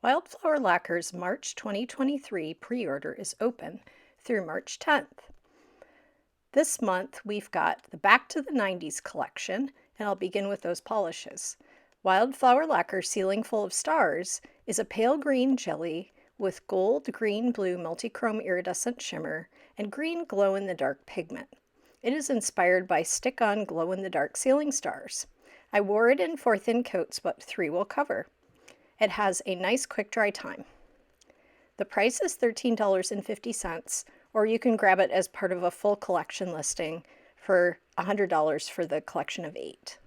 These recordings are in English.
Wildflower Lacquer's March 2023 pre-order is open through March 10th. This month we've got the Back to the 90s collection, and I'll begin with those polishes. Wildflower Lacquer Ceiling Full of Stars is a pale green jelly with gold, green, blue multichrome iridescent shimmer and green glow-in-the-dark pigment. It is inspired by stick-on glow-in-the-dark ceiling stars. I wore it in 4 thin coats, but 3 will cover. It has a nice quick dry time. The price is $13.50, or you can grab it as part of a full collection listing for $100 for the collection of 8.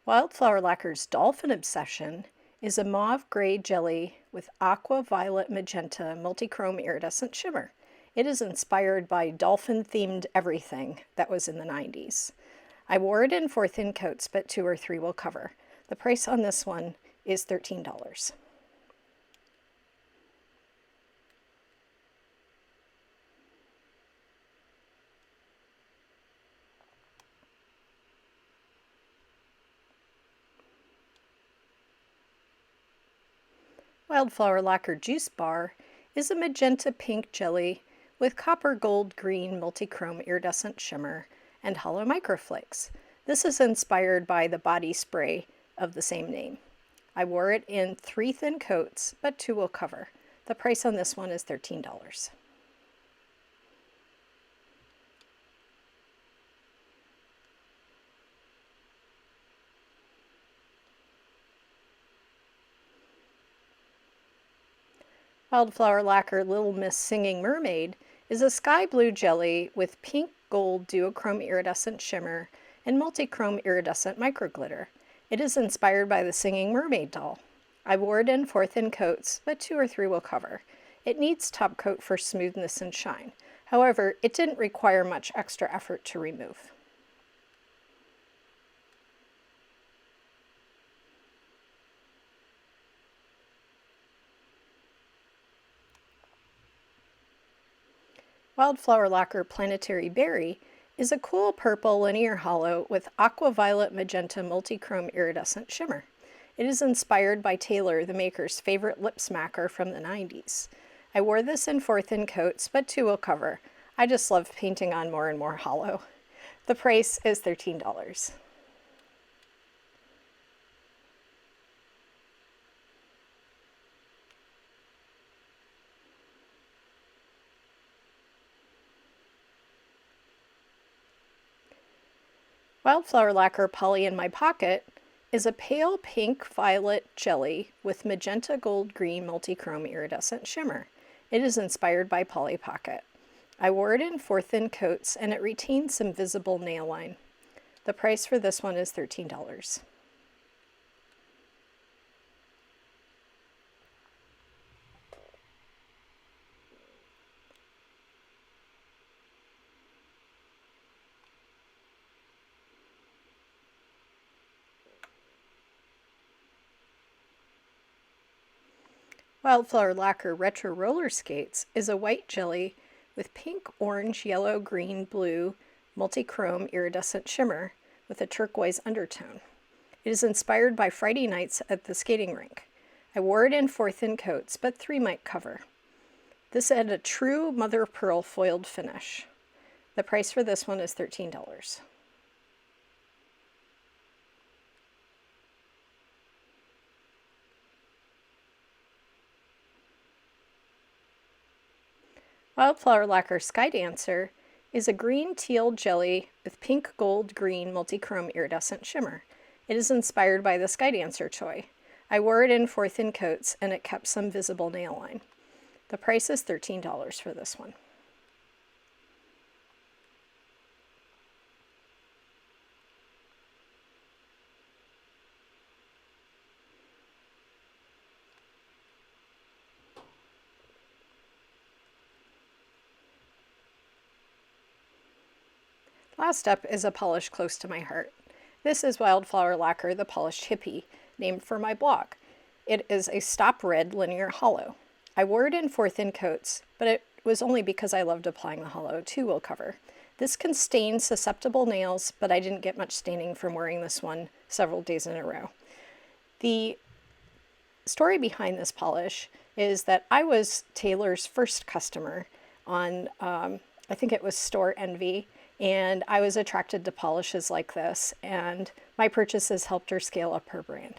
Wildflower Lacquer's Dolphin Obsession is a mauve gray jelly with aqua violet magenta multichrome iridescent shimmer. It is inspired by dolphin themed everything that was in the 90s. I wore it in 4 thin coats, but 2 or 3 will cover. The price on this one is $13. Wildflower Lacquer Juice Bar is a magenta pink jelly with copper gold green multichrome iridescent shimmer and hollow microflakes. This is inspired by the body spray of the same name. I wore it in 3 thin coats, but 2 will cover. The price on this one is $13. Wildflower Lacquer Little Miss Singing Mermaid is a sky blue jelly with pink gold duochrome iridescent shimmer and multichrome iridescent microglitter. It is inspired by the Singing Mermaid doll. I wore it in 4 thin coats, but 2 or 3 will cover. It needs top coat for smoothness and shine. However, it didn't require much extra effort to remove. Wildflower Lacquer Planetary Berry is a cool purple linear hollow with aqua violet magenta multichrome iridescent shimmer. It is inspired by Taylor, the maker's favorite lip smacker from the 90s. I wore this in 4 thin coats, but 2 will cover. I just love painting on more and more hollow. The price is $13. Wildflower Lacquer Poly in My Pocket is a pale pink violet jelly with magenta gold green multichrome iridescent shimmer. It is inspired by Polly Pocket. I wore it in 4 thin coats and it retains some visible nail line. The price for this one is $13. Wildflower Lacquer Retro Roller Skates is a white jelly with pink, orange, yellow, green, blue, multichrome iridescent shimmer with a turquoise undertone. It is inspired by Friday nights at the skating rink. I wore it in 4 thin coats, but 3 might cover. This had a true mother of pearl foiled finish. The price for this one is $13. Wildflower Lacquer Sky Dancer is a green teal jelly with pink gold green multichrome iridescent shimmer. It is inspired by the Sky Dancer toy. I wore it in 4 thin coats and it kept some visible nail line. The price is $13 for this one. Last up is a polish close to my heart. This is Wildflower Lacquer, the Polished Hippy, named for my blog. It is a stop red linear hollow. I wore it in 4 thin coats, but it was only because I loved applying the holo to will cover. This can stain susceptible nails, but I didn't get much staining from wearing this one several days in a row. The story behind this polish is that I was Taylor's first customer on, I think it was Store Envy, and I was attracted to polishes like this, and my purchases helped her scale up her brand.